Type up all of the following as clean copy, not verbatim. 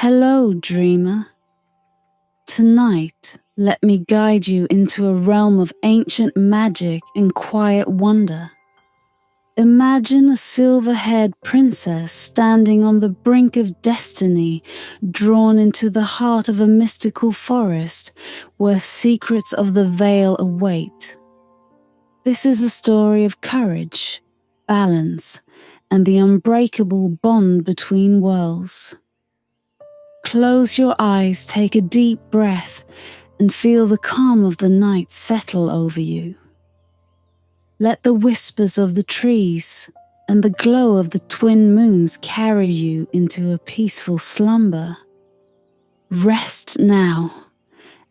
Hello, dreamer. Tonight, let me guide you into a realm of ancient magic and quiet wonder. Imagine a silver-haired princess standing on the brink of destiny, drawn into the heart of a mystical forest where secrets of the veil await. This is a story of courage, balance, and the unbreakable bond between worlds. Close your eyes, take a deep breath, and feel the calm of the night settle over you. Let the whispers of the trees and the glow of the twin moons carry you into a peaceful slumber. Rest now,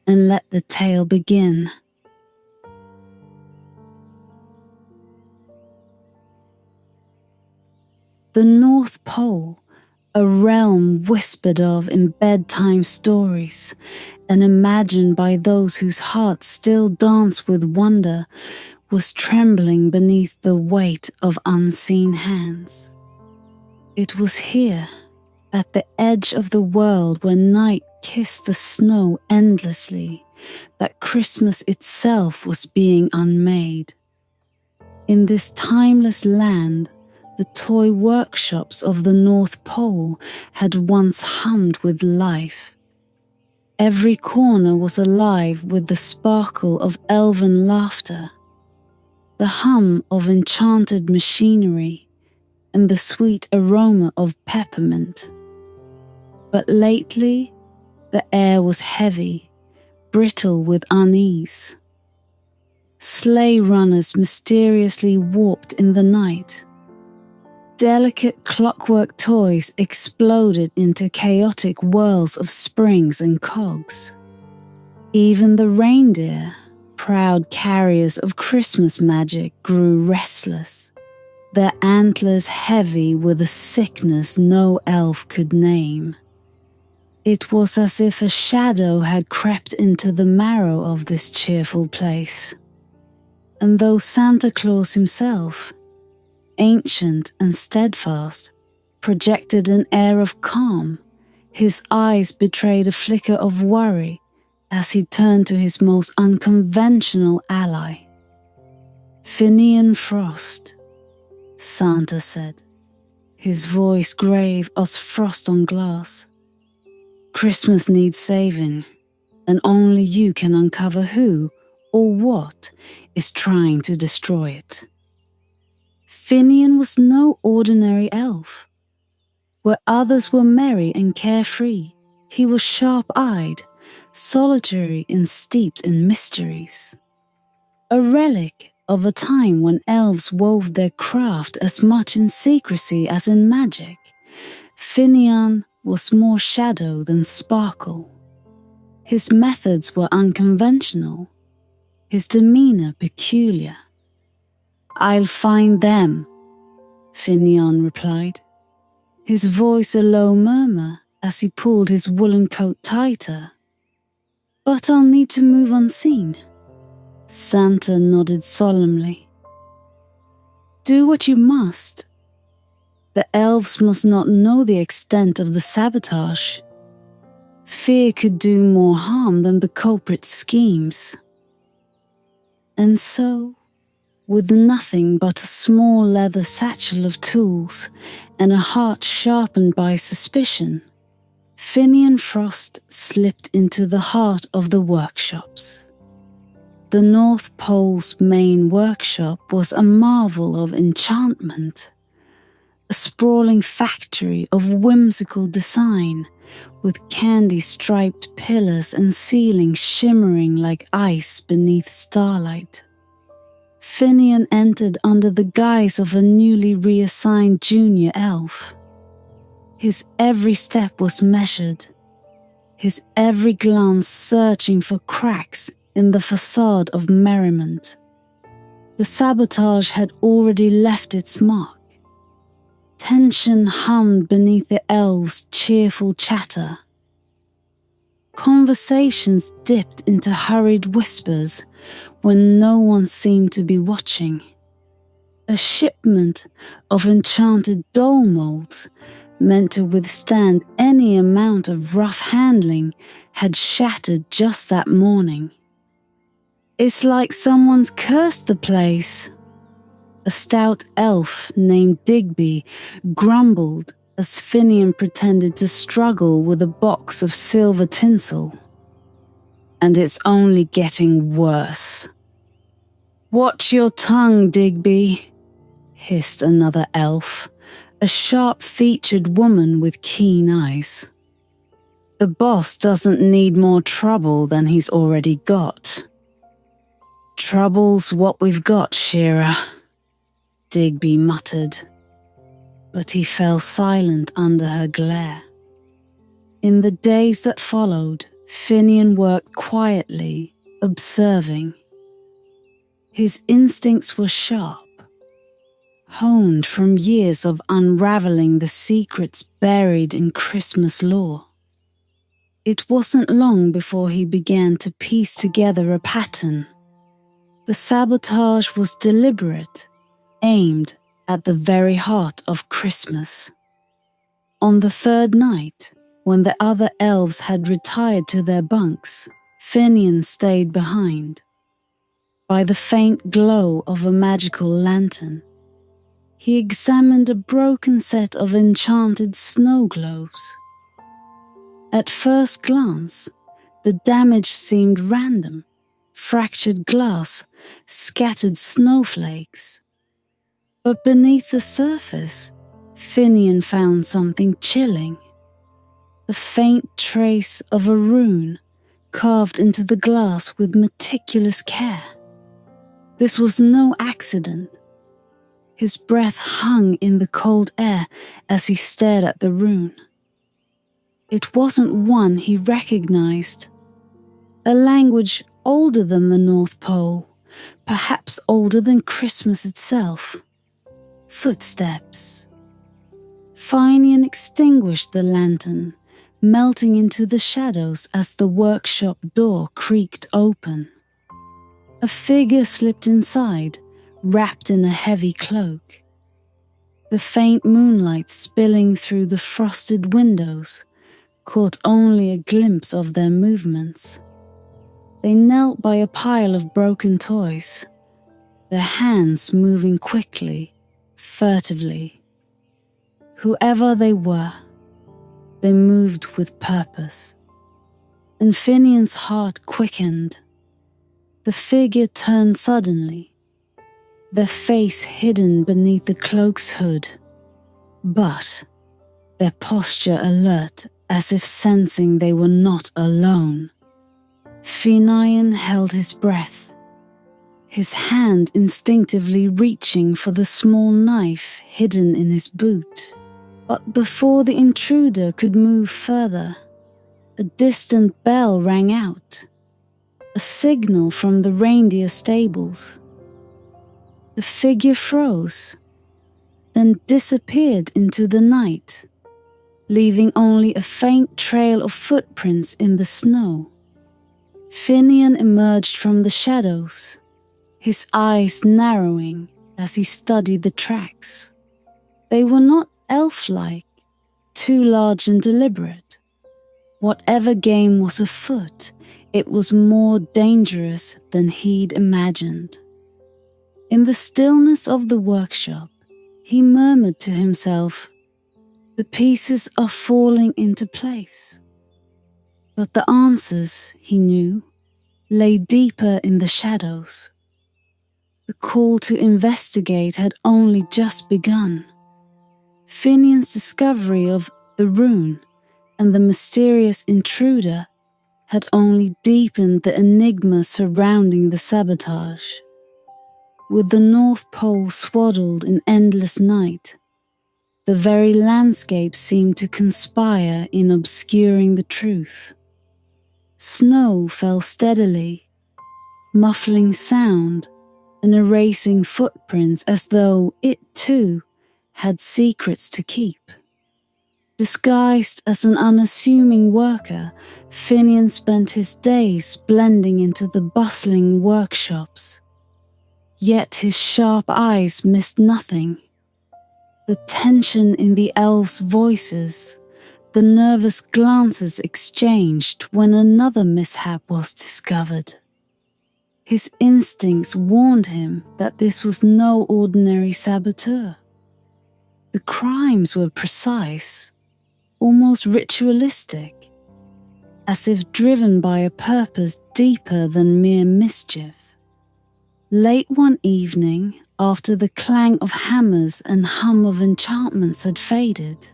and let the tale begin. The North Pole, a realm whispered of in bedtime stories and imagined by those whose hearts still dance with wonder, was trembling beneath the weight of unseen hands. It was here, at the edge of the world where night kissed the snow endlessly, that Christmas itself was being unmade. In this timeless land, the toy workshops of the North Pole had once hummed with life. Every corner was alive with the sparkle of elven laughter, the hum of enchanted machinery, and the sweet aroma of peppermint. But lately, the air was heavy, brittle with unease. Sleigh runners mysteriously warped in the night. Delicate clockwork toys exploded into chaotic whirls of springs and cogs. Even the reindeer, proud carriers of Christmas magic, grew restless, their antlers heavy with a sickness no elf could name. It was as if a shadow had crept into the marrow of this cheerful place. And though Santa Claus himself, ancient and steadfast, projected an air of calm, his eyes betrayed a flicker of worry as he turned to his most unconventional ally. "Finian Frost," Santa said, his voice grave as frost on glass. "Christmas needs saving, and only you can uncover who or what is trying to destroy it." Finian was no ordinary elf. Where others were merry and carefree, he was sharp-eyed, solitary and steeped in mysteries. A relic of a time when elves wove their craft as much in secrecy as in magic, Finian was more shadow than sparkle. His methods were unconventional, his demeanor peculiar. "I'll find them," Finian replied, his voice a low murmur as he pulled his woolen coat tighter. "But I'll need to move unseen." Santa nodded solemnly. "Do what you must. The elves must not know the extent of the sabotage. Fear could do more harm than the culprit's schemes." And so, with nothing but a small leather satchel of tools and a heart sharpened by suspicion, Finian Frost slipped into the heart of the workshops. The North Pole's main workshop was a marvel of enchantment, a sprawling factory of whimsical design, with candy-striped pillars and ceilings shimmering like ice beneath starlight. Finian entered under the guise of a newly reassigned junior elf. His every step was measured, his every glance searching for cracks in the facade of merriment. The sabotage had already left its mark. Tension hummed beneath the elves' cheerful chatter. Conversations dipped into hurried whispers when no one seemed to be watching. A shipment of enchanted doll molds, meant to withstand any amount of rough handling, had shattered just that morning. "It's like someone's cursed the place," a stout elf named Digby grumbled as Finian pretended to struggle with a box of silver tinsel. "And it's only getting worse." "Watch your tongue, Digby," hissed another elf, a sharp-featured woman with keen eyes. "The boss doesn't need more trouble than he's already got." "Trouble's what we've got, Shearer," Digby muttered, but he fell silent under her glare. In the days that followed, Finian worked quietly, observing. His instincts were sharp, honed from years of unraveling the secrets buried in Christmas lore. It wasn't long before he began to piece together a pattern. The sabotage was deliberate, aimed at the very heart of Christmas. On the third night, when the other elves had retired to their bunks, Finian stayed behind. By the faint glow of a magical lantern, he examined a broken set of enchanted snow globes. At first glance, the damage seemed random: fractured glass, scattered snowflakes. But beneath the surface, Finian found something chilling: the faint trace of a rune carved into the glass with meticulous care. This was no accident. His breath hung in the cold air as he stared at the rune. It wasn't one he recognized. A language older than the North Pole, perhaps older than Christmas itself. Footsteps. Finian extinguished the lantern, melting into the shadows as the workshop door creaked open. A figure slipped inside, wrapped in a heavy cloak. The faint moonlight spilling through the frosted windows caught only a glimpse of their movements. They knelt by a pile of broken toys, their hands moving quickly, furtively. Whoever they were, they moved with purpose. And Finian's heart quickened. The figure turned suddenly, their face hidden beneath the cloak's hood, but their posture alert, as if sensing they were not alone. Finian held his breath, his hand instinctively reaching for the small knife hidden in his boot. But before the intruder could move further, a distant bell rang out, a signal from the reindeer stables. The figure froze, then disappeared into the night, leaving only a faint trail of footprints in the snow. Finian emerged from the shadows, his eyes narrowing as he studied the tracks. They were not elf-like, too large and deliberate. Whatever game was afoot, it was more dangerous than he'd imagined. In the stillness of the workshop, he murmured to himself, "The pieces are falling into place." But the answers, he knew, lay deeper in the shadows. The call to investigate had only just begun. Finian's discovery of the rune and the mysterious intruder had only deepened the enigma surrounding the sabotage. With the North Pole swaddled in endless night, the very landscape seemed to conspire in obscuring the truth. Snow fell steadily, muffling sound and erasing footprints as though it too had secrets to keep. Disguised as an unassuming worker, Finian spent his days blending into the bustling workshops. Yet his sharp eyes missed nothing. The tension in the elves' voices, the nervous glances exchanged when another mishap was discovered. His instincts warned him that this was no ordinary saboteur. The crimes were precise, almost ritualistic, as if driven by a purpose deeper than mere mischief. Late one evening, after the clang of hammers and hum of enchantments had faded,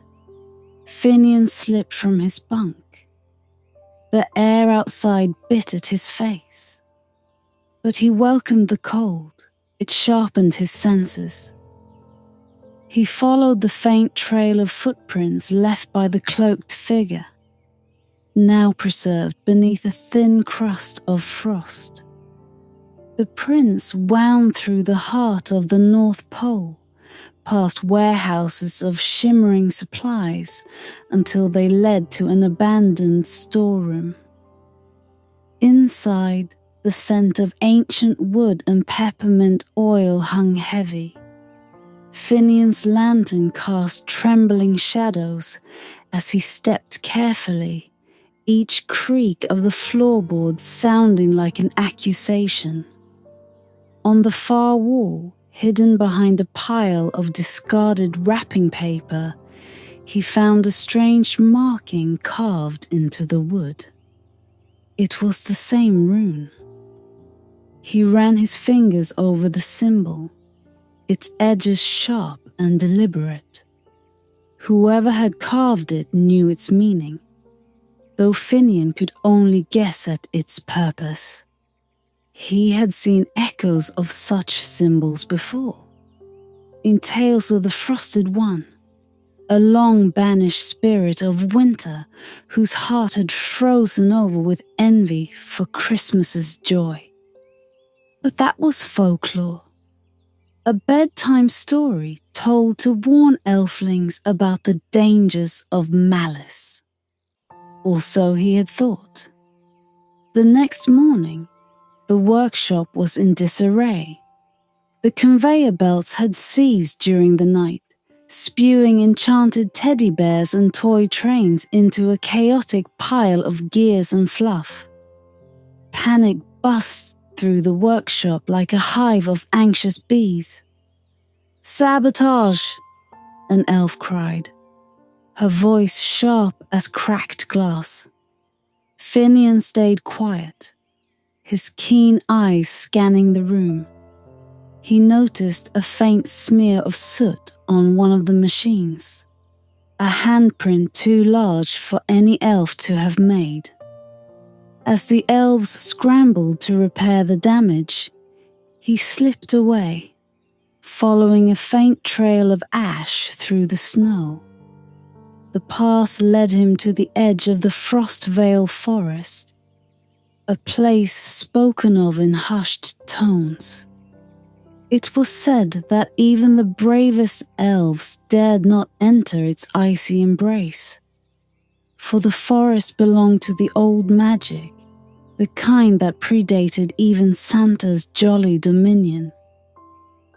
Finian slipped from his bunk. The air outside bit at his face. But he welcomed the cold. It sharpened his senses. He followed the faint trail of footprints left by the cloaked figure, now preserved beneath a thin crust of frost. The prints wound through the heart of the North Pole, past warehouses of shimmering supplies, until they led to an abandoned storeroom. Inside, the scent of ancient wood and peppermint oil hung heavy. Finian's lantern cast trembling shadows as he stepped carefully, each creak of the floorboards sounding like an accusation. On the far wall, hidden behind a pile of discarded wrapping paper, he found a strange marking carved into the wood. It was the same rune. He ran his fingers over the symbol, its edges sharp and deliberate. Whoever had carved it knew its meaning, though Finian could only guess at its purpose. He had seen echoes of such symbols before. In Tales of the Frosted One, a long-banished spirit of winter whose heart had frozen over with envy for Christmas's joy. But that was folklore, a bedtime story told to warn elflings about the dangers of malice. Or so he had thought. The next morning, the workshop was in disarray. The conveyor belts had seized during the night, spewing enchanted teddy bears and toy trains into a chaotic pile of gears and fluff. Panic burst through the workshop like a hive of anxious bees. "Sabotage!" an elf cried, her voice sharp as cracked glass. Finian stayed quiet, his keen eyes scanning the room. He noticed a faint smear of soot on one of the machines, a handprint too large for any elf to have made. As the elves scrambled to repair the damage, he slipped away, following a faint trail of ash through the snow. The path led him to the edge of the Frost Vale forest, a place spoken of in hushed tones. It was said that even the bravest elves dared not enter its icy embrace, for the forest belonged to the old magic, the kind that predated even Santa's jolly dominion.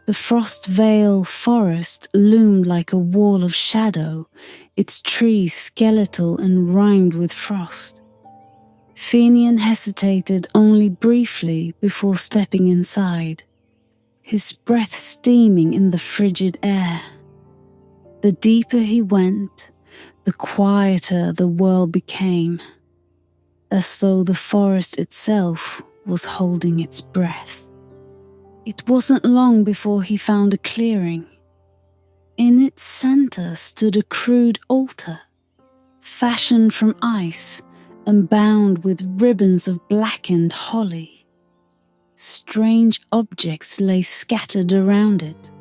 The Frost Vale forest loomed like a wall of shadow, its trees skeletal and rimed with frost. Finian hesitated only briefly before stepping inside, his breath steaming in the frigid air. The deeper he went, the quieter the world became, as though the forest itself was holding its breath. It wasn't long before he found a clearing. In its center stood a crude altar, fashioned from ice and bound with ribbons of blackened holly. Strange objects lay scattered around it,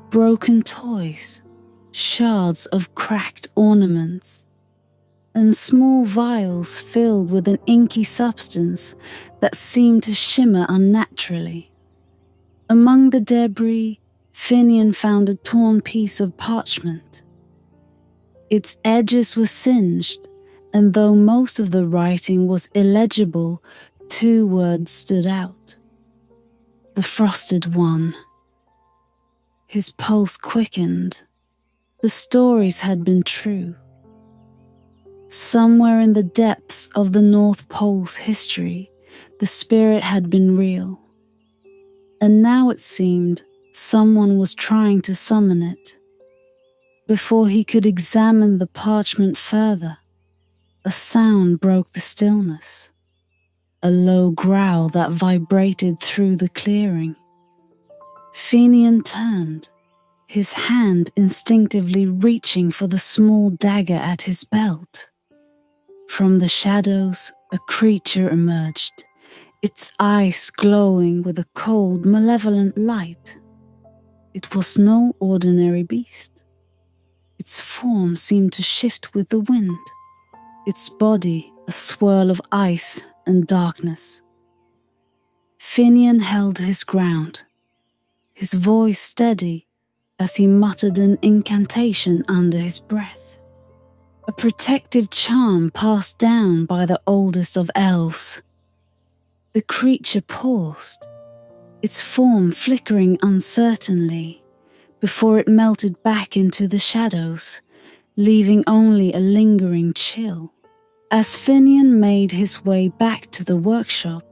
broken toys, shards of cracked ornaments, and small vials filled with an inky substance that seemed to shimmer unnaturally. Among the debris, Finian found a torn piece of parchment. Its edges were singed, and though most of the writing was illegible, 2 words stood out. The Frosted One. His pulse quickened. The stories had been true. Somewhere in the depths of the North Pole's history, the spirit had been real. And now it seemed someone was trying to summon it. Before he could examine the parchment further, a sound broke the stillness. A low growl that vibrated through the clearing. Fenian turned, his hand instinctively reaching for the small dagger at his belt. From the shadows, a creature emerged, its eyes glowing with a cold, malevolent light. It was no ordinary beast. Its form seemed to shift with the wind, its body a swirl of ice and darkness. Finian held his ground, his voice steady as he muttered an incantation under his breath. A protective charm passed down by the oldest of elves. The creature paused, its form flickering uncertainly before it melted back into the shadows, leaving only a lingering chill. As Finian made his way back to the workshop,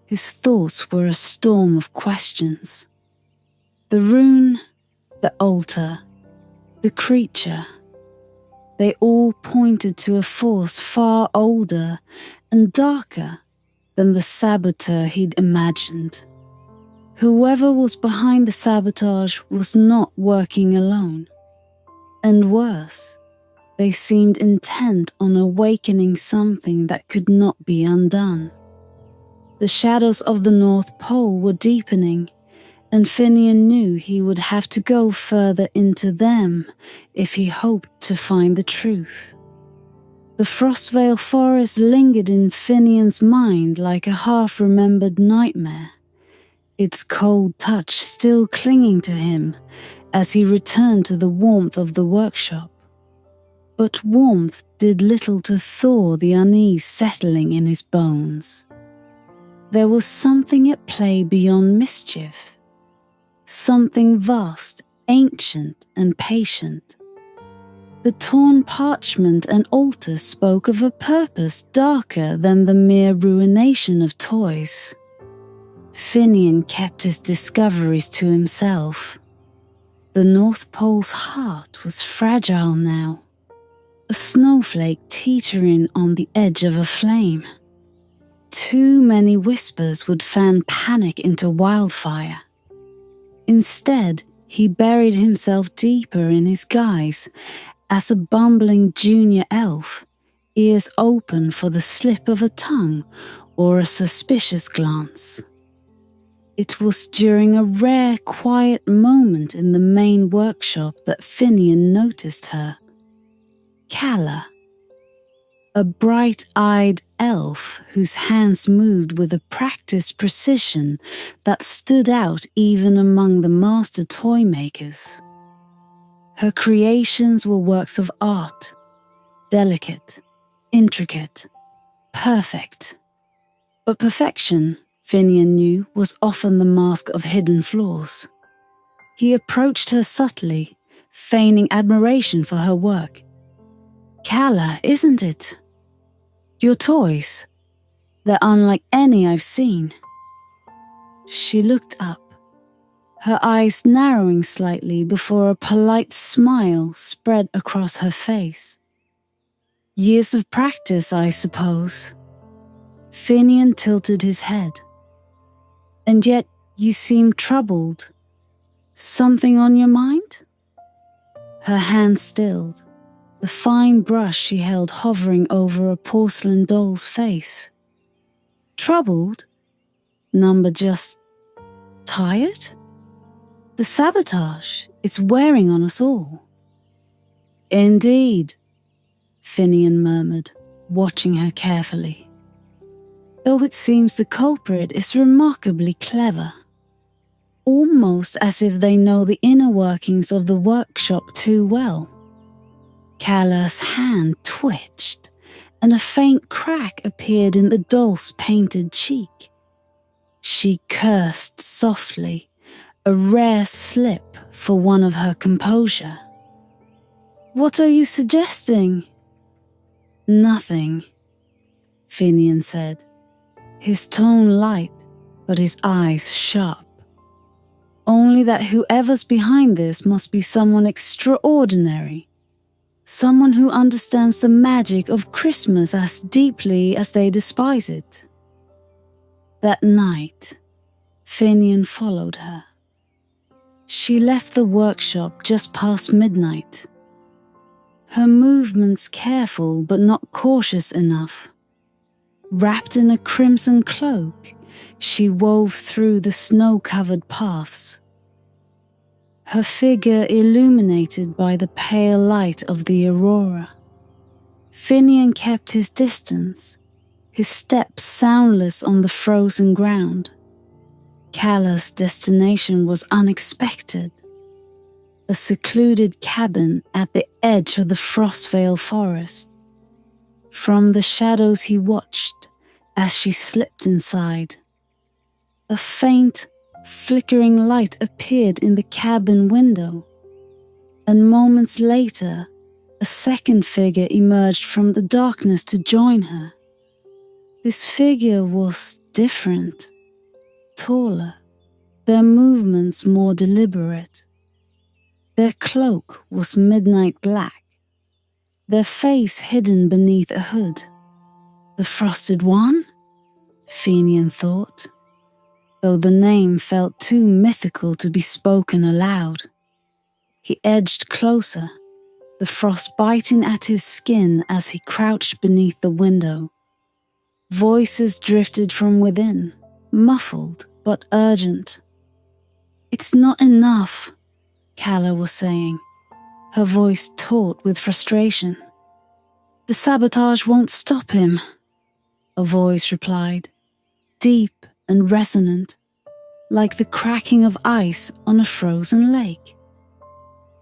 his thoughts were a storm of questions. The rune, the altar, the creature, they all pointed to a force far older and darker than the saboteur he'd imagined. Whoever was behind the sabotage was not working alone. And worse, they seemed intent on awakening something that could not be undone. The shadows of the North Pole were deepening, and Finian knew he would have to go further into them if he hoped to find the truth. The Frostvale Forest lingered in Finian's mind like a half-remembered nightmare, its cold touch still clinging to him as he returned to the warmth of the workshop. But warmth did little to thaw the unease settling in his bones. There was something at play beyond mischief, something vast, ancient, and patient. The torn parchment and altar spoke of a purpose darker than the mere ruination of toys. Finian kept his discoveries to himself. The North Pole's heart was fragile now, a snowflake teetering on the edge of a flame. Too many whispers would fan panic into wildfire. Instead, he buried himself deeper in his guise as a bumbling junior elf, ears open for the slip of a tongue or a suspicious glance. It was during a rare, quiet moment in the main workshop that Finian noticed her. Calla, a bright-eyed elf whose hands moved with a practiced precision that stood out even among the master toy makers. Her creations were works of art, delicate, intricate, perfect. But perfection, Finian knew, was often the mask of hidden flaws. He approached her subtly, feigning admiration for her work. Calla, isn't it? Your toys, they're unlike any I've seen. She looked up, her eyes narrowing slightly before a polite smile spread across her face. Years of practice, I suppose. Finian tilted his head. And yet you seem troubled. Something on your mind? Her hand stilled, the fine brush she held hovering over a porcelain doll's face. Troubled? Number just tired? The sabotage, it's wearing on us all. Indeed, Finian murmured, watching her carefully. Though it seems the culprit is remarkably clever. Almost as if they know the inner workings of the workshop too well. Calla's hand twitched, and a faint crack appeared in the doll's painted cheek. She cursed softly, a rare slip for one of her composure. What are you suggesting? Nothing, Finian said, his tone light, but his eyes sharp. Only that whoever's behind this must be someone extraordinary. Someone who understands the magic of Christmas as deeply as they despise it. That night, Finian followed her. She left the workshop just past midnight. Her movements careful but not cautious enough. Wrapped in a crimson cloak, she wove through the snow-covered paths. Her figure illuminated by the pale light of the aurora. Finian kept his distance, his steps soundless on the frozen ground. Calla's destination was unexpected. A secluded cabin at the edge of the Frostvale forest. From the shadows he watched as she slipped inside. A faint, flickering light appeared in the cabin window, and moments later, a second figure emerged from the darkness to join her. This figure was different, taller, their movements more deliberate. Their cloak was midnight black, their face hidden beneath a hood. The Frosted One? Finian thought, though the name felt too mythical to be spoken aloud. He edged closer, the frost biting at his skin as he crouched beneath the window. Voices drifted from within, muffled but urgent. "It's not enough," Calla was saying, her voice taut with frustration. "The sabotage won't stop him," a voice replied, deep and resonant, like the cracking of ice on a frozen lake.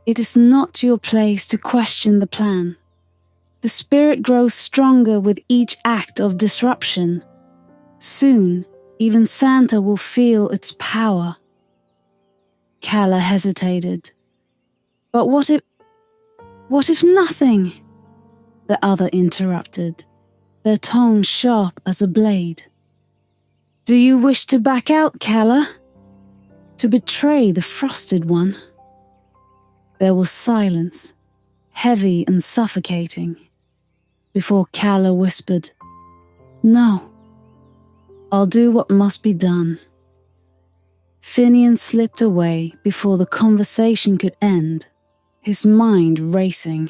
"It is not your place to question the plan. The spirit grows stronger with each act of disruption. Soon, even Santa will feel its power." Calla hesitated. "But what if nothing?" The other interrupted, their tone sharp as a blade. "Do you wish to back out, Calla? To betray the Frosted One?" There was silence, heavy and suffocating, before Calla whispered, "No, I'll do what must be done." Finian slipped away before the conversation could end, his mind racing.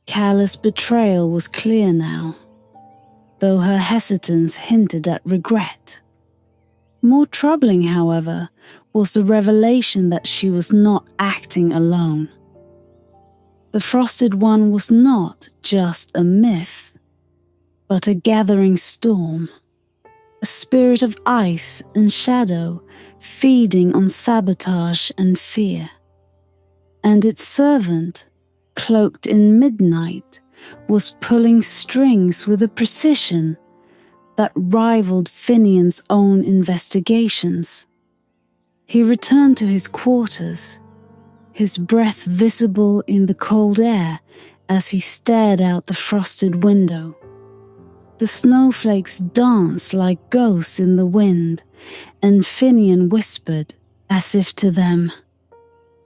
Calla's betrayal was clear now, though her hesitance hinted at regret. More troubling, however, was the revelation that she was not acting alone. The Frosted One was not just a myth, but a gathering storm, a spirit of ice and shadow feeding on sabotage and fear. And its servant, cloaked in midnight, was pulling strings with a precision that rivaled Finian's own investigations. He returned to his quarters, his breath visible in the cold air as he stared out the frosted window. The snowflakes danced like ghosts in the wind, and Finian whispered, as if to them,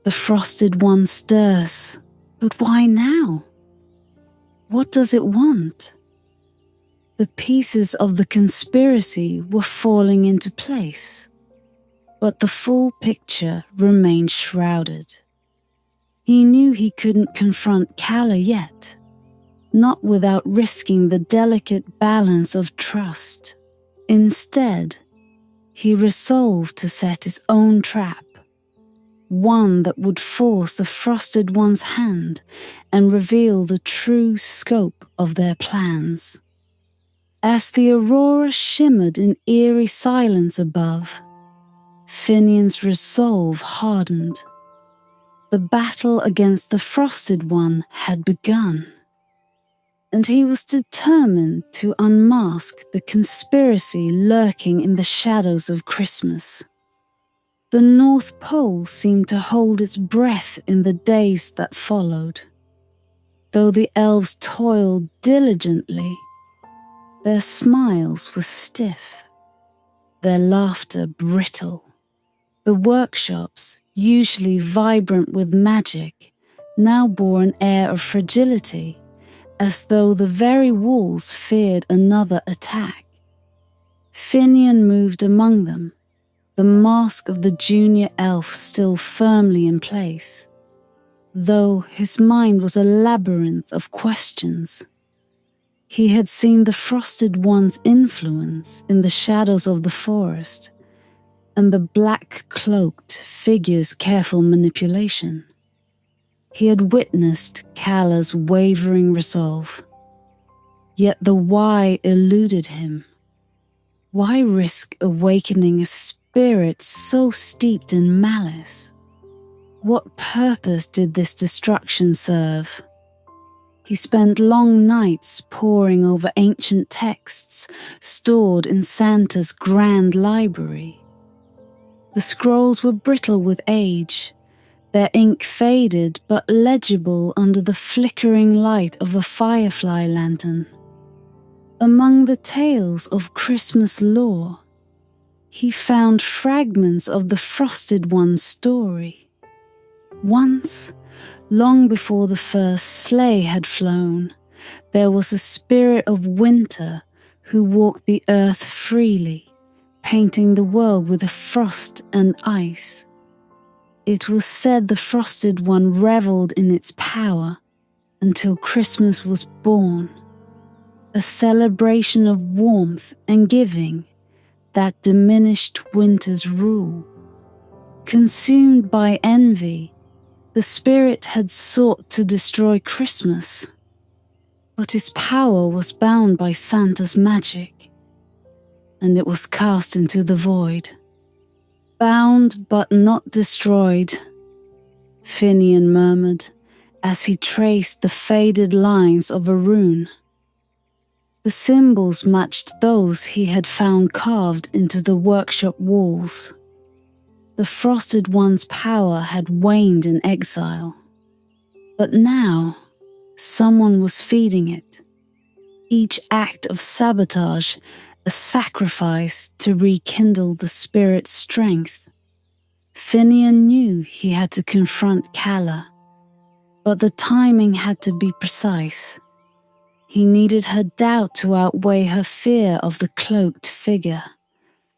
"The Frosted One stirs, but why now? What does it want?" The pieces of the conspiracy were falling into place, but the full picture remained shrouded. He knew he couldn't confront Calla yet, not without risking the delicate balance of trust. Instead, he resolved to set his own trap, one that would force the Frosted One's hand and reveal the true scope of their plans. As the aurora shimmered in eerie silence above, Finian's resolve hardened. The battle against the Frosted One had begun, and he was determined to unmask the conspiracy lurking in the shadows of Christmas. The North Pole seemed to hold its breath in the days that followed. Though the elves toiled diligently, their smiles were stiff, their laughter brittle. The workshops, usually vibrant with magic, now bore an air of fragility, as though the very walls feared another attack. Finian moved among them, the mask of the junior elf still firmly in place, though his mind was a labyrinth of questions. He had seen the Frosted One's influence in the shadows of the forest, and the black-cloaked figure's careful manipulation. He had witnessed Kala's wavering resolve, yet the why eluded him. Why risk awakening a spirit so steeped in malice? What purpose did this destruction serve? He spent long nights poring over ancient texts stored in Santa's grand library. The scrolls were brittle with age, their ink faded but legible under the flickering light of a firefly lantern. Among the tales of Christmas lore, he found fragments of the Frosted One's story. Once, long before the first sleigh had flown, there was a spirit of winter who walked the earth freely, painting the world with frost and ice. It was said the Frosted One reveled in its power until Christmas was born, a celebration of warmth and giving that diminished winter's rule. Consumed by envy, the spirit had sought to destroy Christmas, but its power was bound by Santa's magic, and it was cast into the void. Bound but not destroyed, Finian murmured as he traced the faded lines of a rune. The symbols matched those he had found carved into the workshop walls. The Frosted One's power had waned in exile, but now someone was feeding it. Each act of sabotage a sacrifice to rekindle the spirit's strength. Finian knew he had to confront Kala, but the timing had to be precise. He needed her doubt to outweigh her fear of the cloaked figure,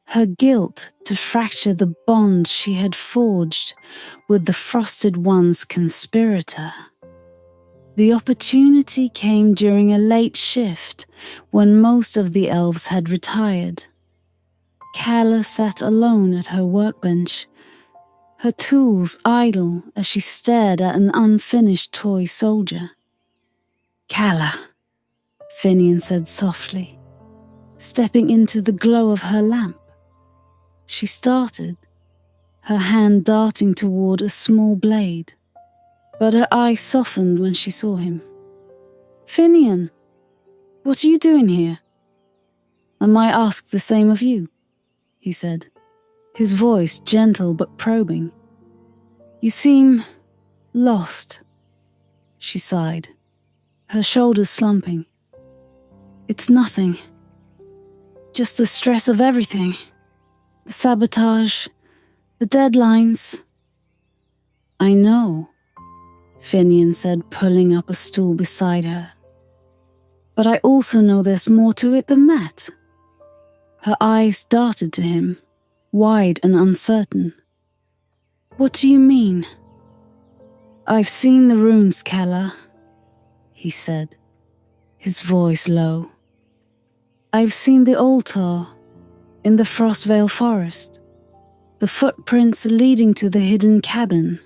her guilt to fracture the bond she had forged with the Frosted One's conspirator. The opportunity came during a late shift when most of the elves had retired. Kala sat alone at her workbench, her tools idle as she stared at an unfinished toy soldier. "Kala," Finian said softly, stepping into the glow of her lamp. She started, her hand darting toward a small blade, but her eyes softened when she saw him. "Finian, what are you doing here?" "I might ask the same of you," he said, his voice gentle but probing. "You seem lost," she sighed, her shoulders slumping. "It's nothing. Just the stress of everything. The sabotage, the deadlines." "I know," Finian said, pulling up a stool beside her. "But I also know there's more to it than that." Her eyes darted to him, wide and uncertain. "What do you mean?" "I've seen the runes, Kala," he said, his voice low. "I've seen the altar in the Frostvale Forest, the footprints leading to the hidden cabin.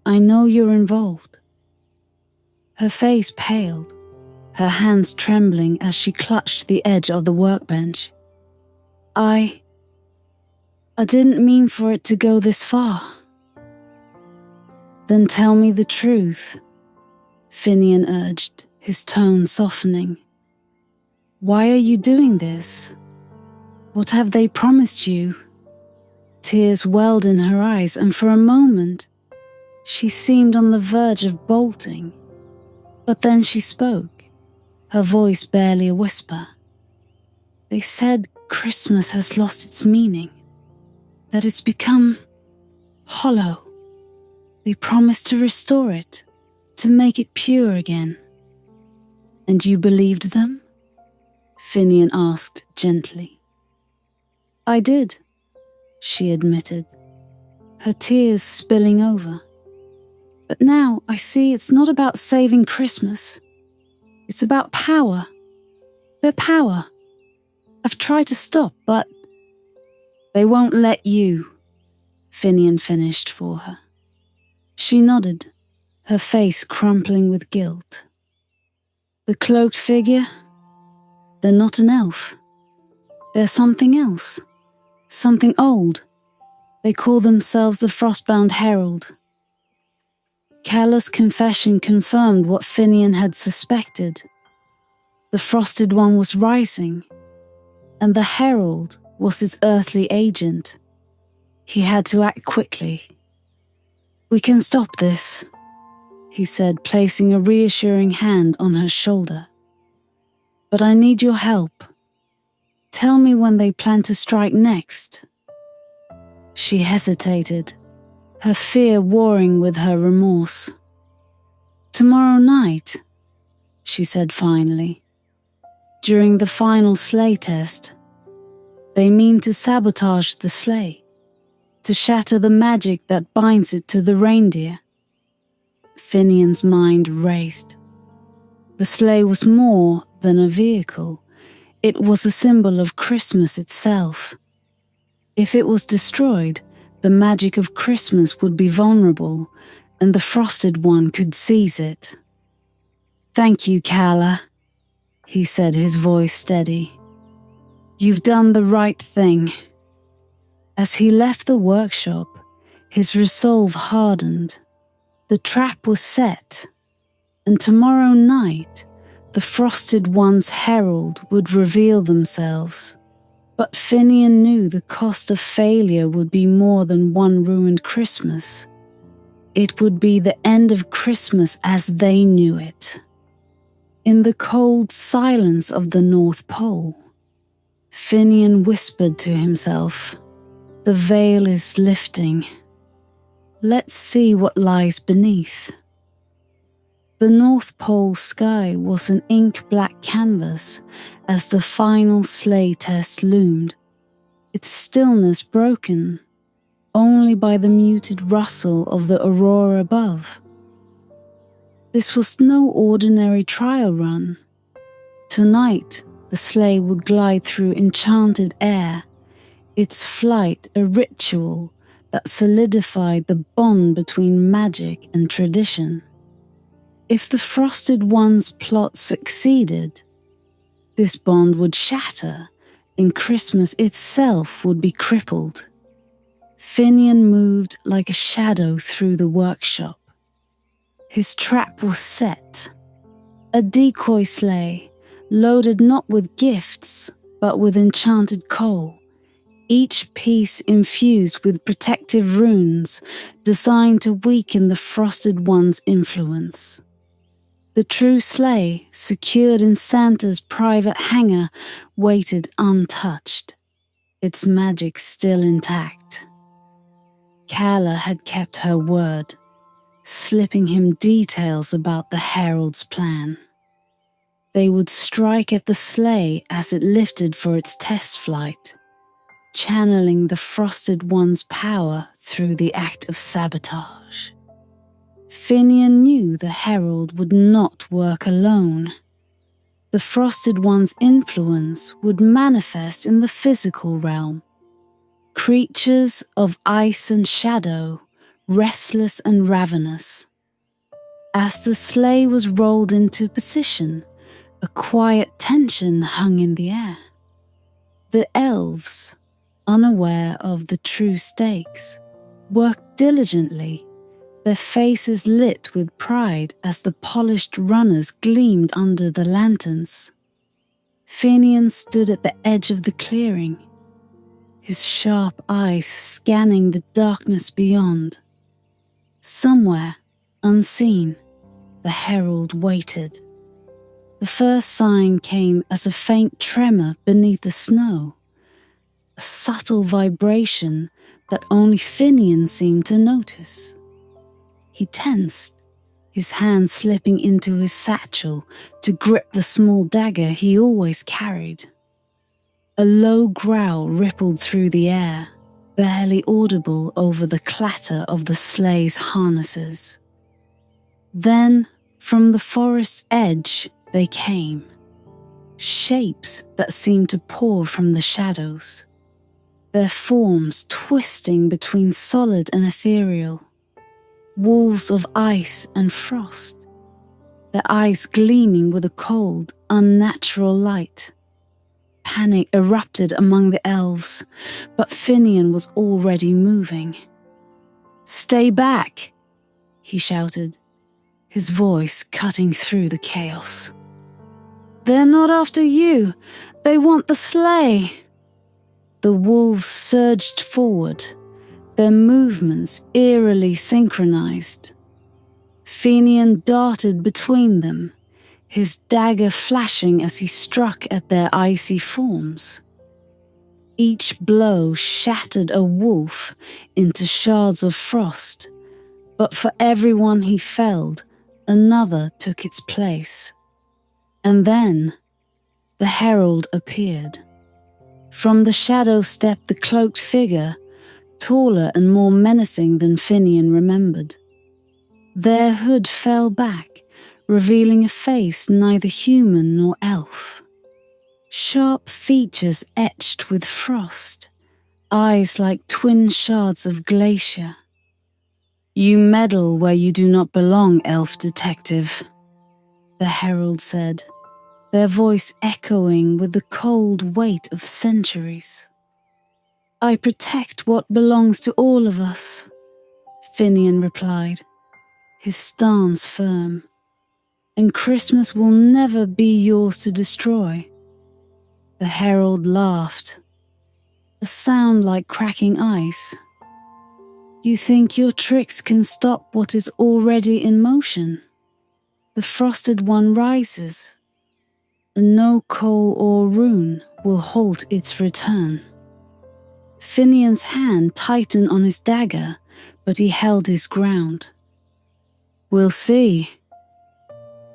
I know you're involved." Her face paled, her hands trembling as she clutched the edge of the workbench. I didn't mean for it to go this far." "Then tell me the truth," Finian urged, his tone softening. "Why are you doing this? What have they promised you?" Tears welled in her eyes, and for a moment, she seemed on the verge of bolting. But then she spoke, her voice barely a whisper. They said Christmas has lost its meaning, that it's become hollow. They promised to restore it, to make it pure again. And you believed them? Finian asked gently. I did, she admitted, her tears spilling over. But now I see it's not about saving Christmas. It's about power. Their power. I've tried to stop, but they won't let you, Finian finished for her. She nodded, her face crumpling with guilt. The cloaked figure? They're not an elf. They're something else. Something old. They call themselves the Frostbound Herald. Calla's confession confirmed what Finian had suspected. The Frosted One was rising, and the Herald was its earthly agent. He had to act quickly. We can stop this, he said, placing a reassuring hand on her shoulder. But I need your help. Tell me when they plan to strike next. She hesitated, her fear warring with her remorse. Tomorrow night, she said finally. During the final sleigh test, they mean to sabotage the sleigh, to shatter the magic that binds it to the reindeer. Finian's mind raced. The sleigh was more than a vehicle. It was a symbol of Christmas itself. If it was destroyed, the magic of Christmas would be vulnerable, and the Frosted One could seize it. Thank you, Calla, he said, his voice steady. You've done the right thing. As he left the workshop, his resolve hardened. The trap was set, and tomorrow night, the Frosted One's herald would reveal themselves. But Finian knew the cost of failure would be more than one ruined Christmas. It would be the end of Christmas as they knew it. In the cold silence of the North Pole, Finian whispered to himself, the veil is lifting. Let's see what lies beneath. The North Pole sky was an ink-black canvas as the final sleigh test loomed, its stillness broken only by the muted rustle of the aurora above. This was no ordinary trial run. Tonight, the sleigh would glide through enchanted air, its flight a ritual that solidified the bond between magic and tradition. If the Frosted One's plot succeeded, this bond would shatter, and Christmas itself would be crippled. Finian moved like a shadow through the workshop. His trap was set. A decoy sleigh, loaded not with gifts, but with enchanted coal, each piece infused with protective runes designed to weaken the Frosted One's influence. The true sleigh, secured in Santa's private hangar, waited untouched, its magic still intact. Calla had kept her word, slipping him details about the herald's plan. They would strike at the sleigh as it lifted for its test flight, channeling the Frosted One's power through the act of sabotage. Finian knew the herald would not work alone. The Frosted One's influence would manifest in the physical realm. Creatures of ice and shadow, restless and ravenous. As the sleigh was rolled into position, a quiet tension hung in the air. The elves, unaware of the true stakes, worked diligently, their faces lit with pride as the polished runners gleamed under the lanterns. Finian stood at the edge of the clearing, his sharp eyes scanning the darkness beyond. Somewhere, unseen, the herald waited. The first sign came as a faint tremor beneath the snow, a subtle vibration that only Finian seemed to notice. He tensed, his hand slipping into his satchel to grip the small dagger he always carried. A low growl rippled through the air, barely audible over the clatter of the sleigh's harnesses. Then, from the forest's edge, they came. Shapes that seemed to pour from the shadows, their forms twisting between solid and ethereal. Wolves of ice and frost, their eyes gleaming with a cold, unnatural light. Panic erupted among the elves, but Finian was already moving. "Stay back!" he shouted, his voice cutting through the chaos. "They're not after you. They want the sleigh." The wolves surged forward, their movements eerily synchronized. Finian darted between them, his dagger flashing as he struck at their icy forms. Each blow shattered a wolf into shards of frost, but for every one he felled, another took its place. And then, the herald appeared. From the shadow stepped the cloaked figure, taller and more menacing than Finian remembered. Their hood fell back, revealing a face neither human nor elf. Sharp features etched with frost, eyes like twin shards of glacier. "You meddle where you do not belong, elf detective," the herald said, their voice echoing with the cold weight of centuries. "I protect what belongs to all of us," Finian replied, his stance firm. "And Christmas will never be yours to destroy." The herald laughed, a sound like cracking ice. "You think your tricks can stop what is already in motion? The frosted one rises, and no coal or rune will halt its return." Finian's hand tightened on his dagger, but he held his ground. "We'll see."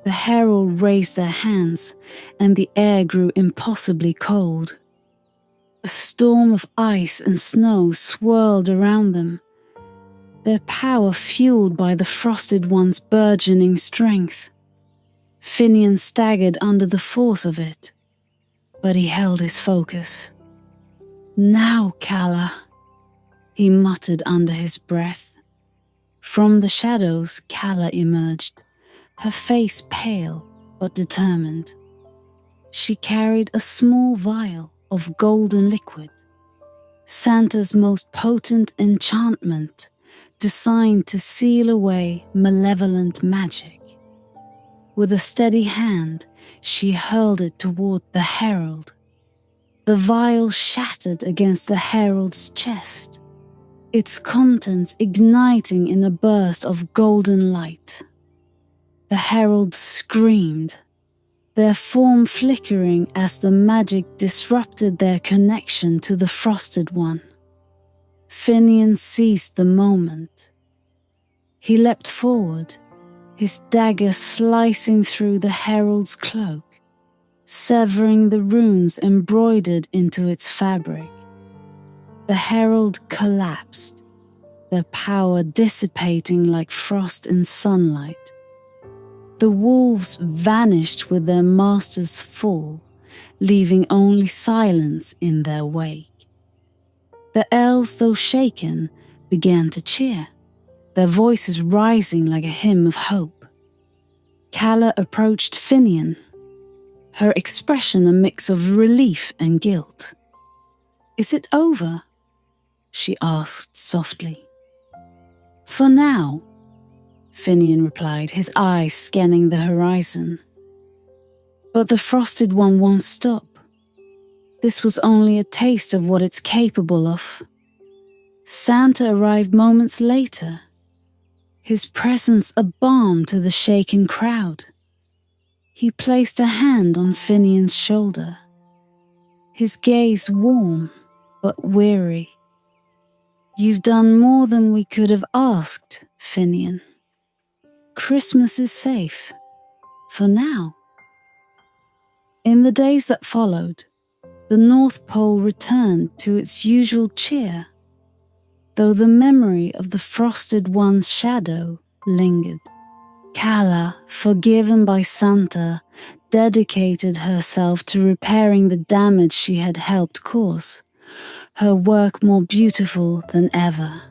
The herald raised their hands, and the air grew impossibly cold. A storm of ice and snow swirled around them, their power fueled by the frosted one's burgeoning strength. Finian staggered under the force of it, but he held his focus. "Now, Calla," he muttered under his breath. From the shadows, Calla emerged, her face pale but determined. She carried a small vial of golden liquid, Santa's most potent enchantment, designed to seal away malevolent magic. With a steady hand, she hurled it toward the herald. The vial shattered against the herald's chest, its contents igniting in a burst of golden light. The herald screamed, their form flickering as the magic disrupted their connection to the frosted one. Finian seized the moment. He leapt forward, his dagger slicing through the herald's cloak, severing the runes embroidered into its fabric. The herald collapsed, their power dissipating like frost in sunlight. The wolves vanished with their master's fall, leaving only silence in their wake. The elves, though shaken, began to cheer, their voices rising like a hymn of hope. Calla approached Finian, her expression a mix of relief and guilt. "Is it over?" she asked softly. "For now," Finian replied, his eyes scanning the horizon. "But the frosted one won't stop. This was only a taste of what it's capable of. Santa arrived moments later. his presence a balm to the shaken crowd. He placed a hand on Finian's shoulder, his gaze warm but weary. "You've done more than we could have asked, Finian. Christmas is safe, for now." In the days that followed, the North Pole returned to its usual cheer, though the memory of the Frosted One's shadow lingered. Kala, forgiven by Santa, dedicated herself to repairing the damage she had helped cause, her work more beautiful than ever.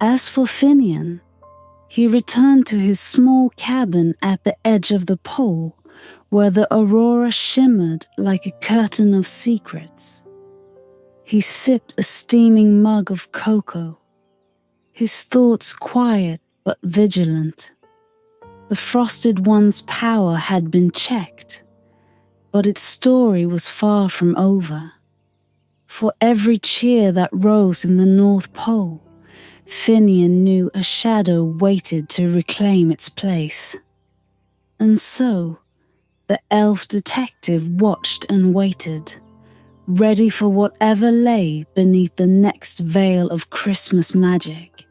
As for Finian, he returned to his small cabin at the edge of the pole, where the aurora shimmered like a curtain of secrets. He sipped a steaming mug of cocoa, his thoughts quiet but vigilant. The Frosted One's power had been checked, but its story was far from over. For every cheer that rose in the North Pole, Finian knew a shadow waited to reclaim its place. And so, the elf detective watched and waited, ready for whatever lay beneath the next veil of Christmas magic.